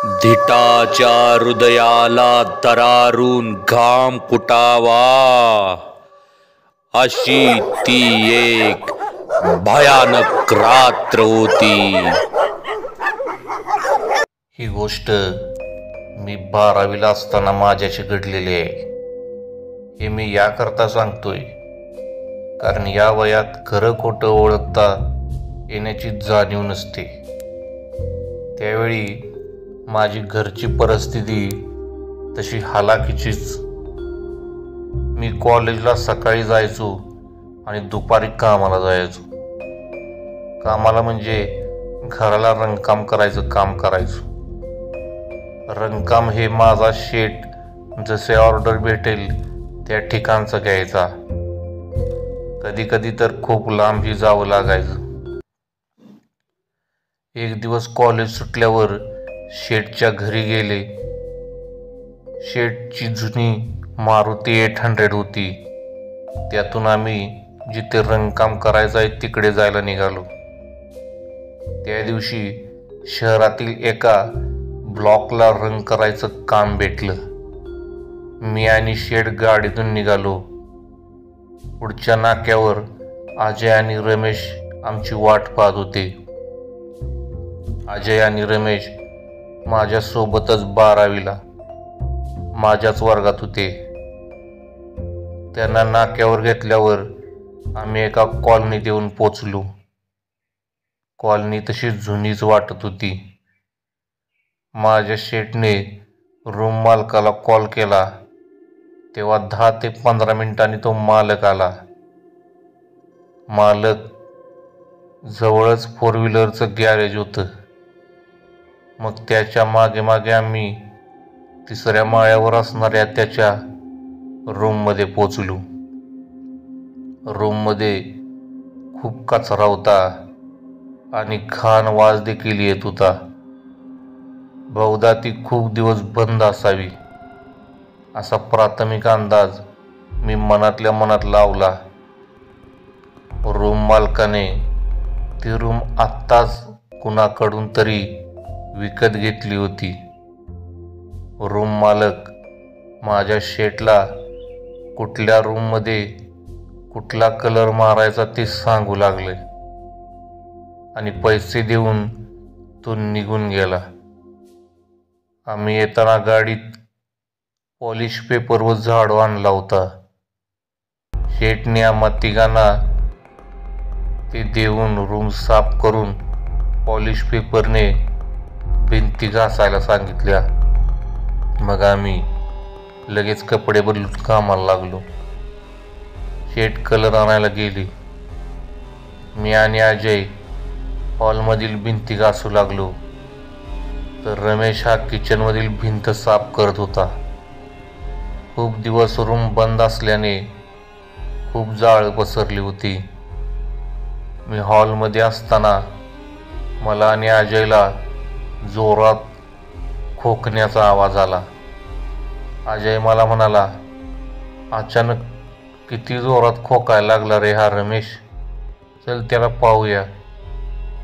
धिटाच्या हृदयाला दरारून घाम फुटावा अशी ती एक भयानक रात्र होती। ही गोष्ट मी 12वीला असताना माझ्याशी घडलेली आहे। हे मी याकरता सांगतोय कारण या वयात खरं खोटं ओळखता येण्याची जाणीव नसते। त्यावेळी माझी घरची परिस्थिती तशी हालाकीचीच। मी कॉलेजला सकाळी जायचो आणि दुपारी कामाला जायचो। कामाला म्हणजे घराला रंगकाम करायचं काम करायचो। रंगकाम हे माझा शेट जसे ऑर्डर भेटेल त्या ठिकाणचं घ्यायचा। कधी कधी तर खूप लांबही जावं लागायचं। एक दिवस कॉलेज सुटल्यावर शेटच्या घरी गेले। शेटची जुनी मारुती 800 होती। त्यातून आम्ही जिथे रंगकाम करायचं आहे तिकडे जायला निघालो। त्या दिवशी शहरातील एका ब्लॉकला रंग करायचं काम भेटलं। मी आणि शेट गाडीतून निघालो। पुढच्या नाक्यावर अजय आणि रमेश आमची वाट पाहत होते। अजय आणि रमेश माझ्यासोबतच 12वीला माझ्याच वर्गात होते। त्यांना नाक्यावर घेतल्यावर आम्ही एका कॉलनीत येऊन पोचलो। कॉलनी तशी जुनीच वाटत होती। माझ्या शेटने रूम मालकाला कॉल केला तेव्हा 10 ते 15 मिनिटांनी तो मालक आला। मालक जवळच 4 व्हीलरचं गॅरेज होतं। मग त्याच्या मागे मागे आम्ही 3ऱ्या माळ्यावर असणाऱ्या त्याच्या रूममध्ये पोचलो। रूममध्ये खूप कचरा होता आणि घाण वास देखील येत होता। बहुधा ती खूप दिवस बंद असावी असा प्राथमिक अंदाज मी मनातल्या मनात लावला। रूम मालकाने ती रूम आत्ताच कुणाकडून तरी विकत घेतली होती। रूम मालक माझ्या शेटला कुठल्या रूममध्ये कुठला कलर मारायचा ते सांगू लागले आणि पैसे देऊन तो निघून गेला। आम्ही येताना गाडीत पॉलिश पेपर व झाडू आणला होता। शेटने आम्हा तिघांना ते देऊन रूम साफ करून पॉलिश पेपरने भिंती घासायला सांगितल्या। मग आम्ही लगेच कपडे बदलून कामाला लागलो। शेट कलर आणायला गेली। मी आणि अजय हॉलमधील भिंती घासू लागलो तर रमेश हा किचनमधील भिंत साफ करत होता। खूप दिवस रूम बंद असल्याने खूप जाळ पसरली होती। मी हॉलमध्ये असताना मला आणि अजयला जोरात खोकण्याचा आवाज आला। अजय मला म्हणाला, अचानक किती जोरात खोकायला लागला रे हा रमेश, चल त्याला पाहूया।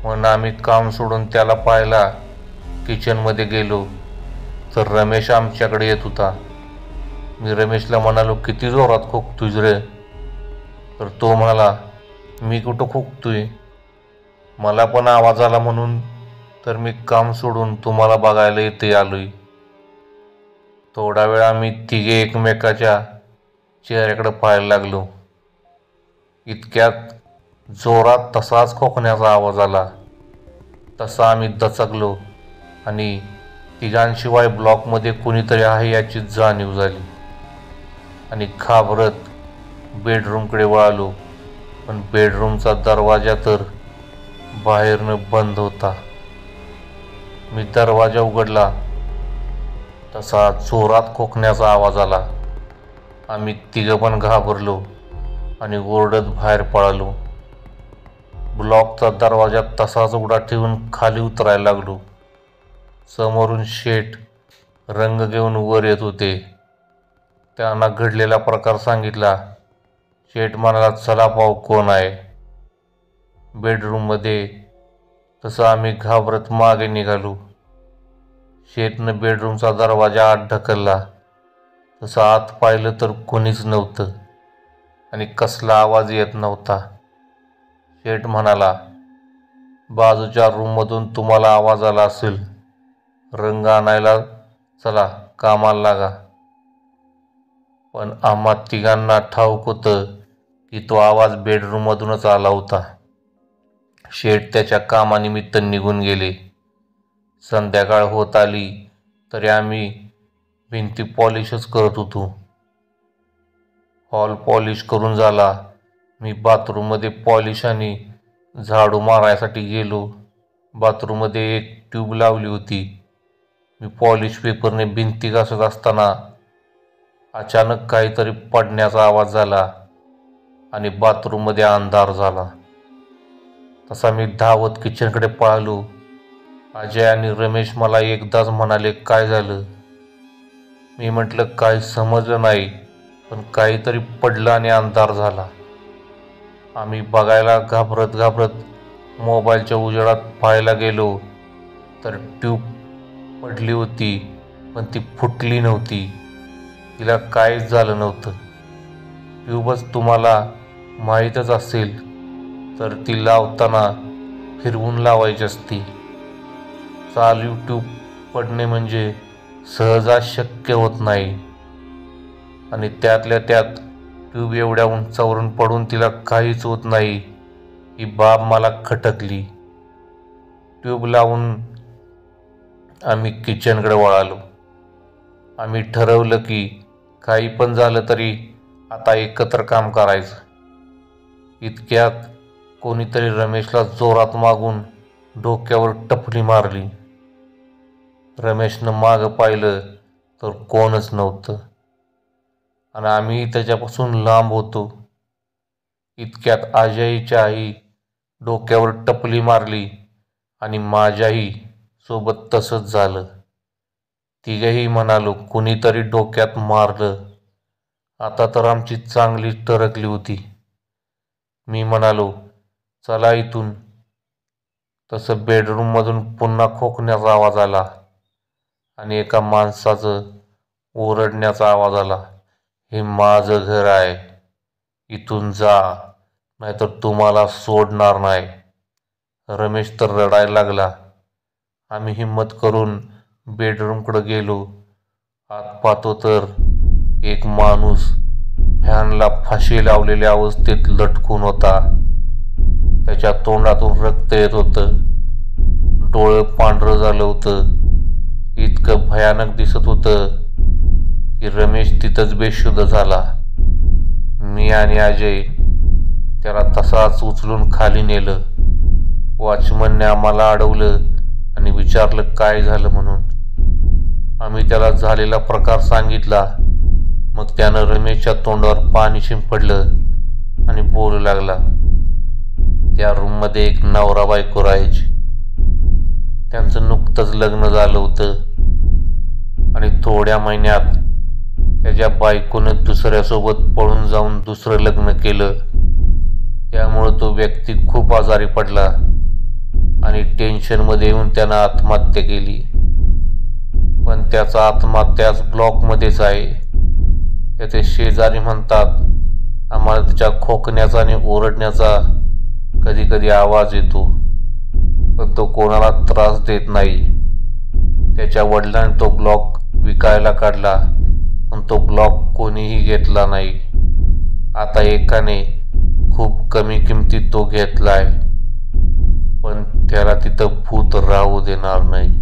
म्हणून आम्ही काम सोडून त्याला पाहायला किचनमध्ये गेलो तर रमेश आमच्याकडे येत होता। मी रमेशला म्हणालो, किती जोरात खोकतोयस रे? तर तो म्हणाला, मी कुठं खोकतोय, मला पण आवाज आला म्हणून तर मी काम सोडून तुम्हाला बघायला इथे आलोय। थोडा वेळ आम्ही तिघे एकमेकाच्या चेहऱ्याकडे पाहायला लागलो। इतक्यात जोरात तसाच खोकण्याचा आवाज आला। तसा आम्ही दचकलो आणि तिघांशिवाय ब्लॉकमध्ये कोणीतरी आहे याची जाणीव झाली आणि घाबरत बेडरूमकडे वळालो। पण बेडरूमचा दरवाजा तर बाहेरनं बंद होता। मी दरवाजा उघडला तसा जोरात खोकण्याचा आवाज आला। आम्ही तिघं पण घाबरलो आणि ओरडत बाहेर पळालो। ब्लॉकचा दरवाजा तसाच उघडा ठेवून खाली उतरायला लागलो। समोरून शेट रंग घेऊन वर येत होते। त्यांना घडलेला प्रकार सांगितला। शेट म्हणाला, चला पाहू कोण आहे बेडरूममध्ये। तसं आम्ही घाबरत मागे निघालो। शेठनं बेडरूमचा दरवाजा आत ढकलला. तसं आत पाहिलं तर कोणीच नव्हतं आणि कसला आवाज येत नव्हता. शेठ म्हणाला, बाजूच्या रूममधून तुम्हाला आवाज आला असेल, रंग आणायला चला, कामाला लागा. पण आम्हा तिघांना ठाऊक होतं की तो आवाज बेडरूममधूनच आला होता. शेठ त्याच्या कामानिमित्त निघून गेले. संध्याकाळ होत आली तरी आम्ही भिंती पॉलिशच करत होतो. हॉल पॉलिश करून झाला. मी बाथरूममध्ये पॉलिश आणि झाडू मारायसाठी गेलो. बाथरूममध्ये एक ट्यूब लावली होती. मी पॉलिश पेपरने भिंती घासत असताना अचानक काहीतरी पडण्याचा आवाज झाला आणि बाथरूममध्ये अंधार झाला. तसा मी धावत किचनकडे पळालो. अजय आणि रमेश मला एकदाच म्हणाले, काय झालं? मी म्हटलं, काही समजलं नाही, पण काहीतरी पडलं आणि अंधार झाला. आम्ही बघायला घाबरत घाबरत मोबाईलच्या उजेडात पाहायला गेलो तर ट्यूब पडली होती, पण ती फुटली नव्हती. तिला काहीच झालं नव्हतं. ट्यूबच तुम्हाला माहीतच असेल तर ती लावताना फिरवून लावायची असती. चालू ट्यूब पडणे म्हणजे सहजा शक्य होत नाही आणि त्यातल्या त्यात ट्यूब एवढ्या उंचावरून पडून तिला काहीच होत नाही, ही बाब मला खटकली. ट्यूब लावून आम्ही किचनकडे वळालो. आम्ही ठरवलं की काही पण झालं तरी आता एकत्र काम करायचं. इतक्यात कोणीतरी रमेशला जोरात मागून डोक्यावर टपली मारली. रमेशनं मागं पाहिलं तर कोणच नव्हतं आणि आम्ही त्याच्यापासून लांब होतो. इतक्यात अजयच्या आई डोक्यावर टपली मारली आणि माझ्याही सोबत तसंच झालं. तिघही म्हणालो, कुणीतरी डोक्यात मारलं. आता तर आमची चांगली टरकली होती. मी म्हणालो, चला इथून. तसं बेडरूममधून पुन्हा खोकण्याचा आवाज आला आणि एका माणसाचं ओरडण्याचा आवाज आला, हे माझं घर आहे, इथून जा, नाहीतर तुम्हाला सोडणार नाही. रमेश तर रडायला लागला. आम्ही हिम्मत करून बेडरूमकडे गेलो. आत पाहतो तर एक माणूस फॅनला फाशी लावलेल्या अवस्थेत लटकून होता. त्याच्या तोंडातून रक्त येत होतं. डोळं पांढरं झालं होतं. इतकं भयानक दिसत होतं की रमेश तिथंच बेशुद्ध झाला. मी आणि अजय त्याला तसाच उचलून खाली नेलं. वॉचमनने आम्हाला अडवलं आणि विचारलं काय झालं म्हणून. आम्ही त्याला झालेला प्रकार सांगितला. मग त्यानं रमेशच्या तोंडावर पाणी शिंपडलं आणि बोलू लागला. त्या रूममध्ये एक नवरा बायको राहायची. त्यांचं नुकतंच लग्न झालं होतं आणि थोड्या महिन्यात त्याच्या बायकोनं दुसऱ्यासोबत पळून जाऊन दुसरं लग्न केलं. त्यामुळं तो व्यक्ती खूप आजारी पडला आणि टेन्शनमध्ये येऊन त्यानं आत्महत्या केली. पण त्याचा आत्मा त्याच ब्लॉकमध्येच आहे. त्याचे शेजारी म्हणतात, आम्हाला त्याच्या खोकण्याचा आणि ओरडण्याचा कधी कधी आवाज येतो, पण तो कोणाला त्रास देत नाही. त्याच्या वडिलांनी तो ब्लॉक विकायला काढला, पण तो ब्लॉक कोणीही घेतला नाही. आता एकाने खूप कमी किमतीत तो घेतलाय, पण त्याला तिथं भूत राहू देणार नाही.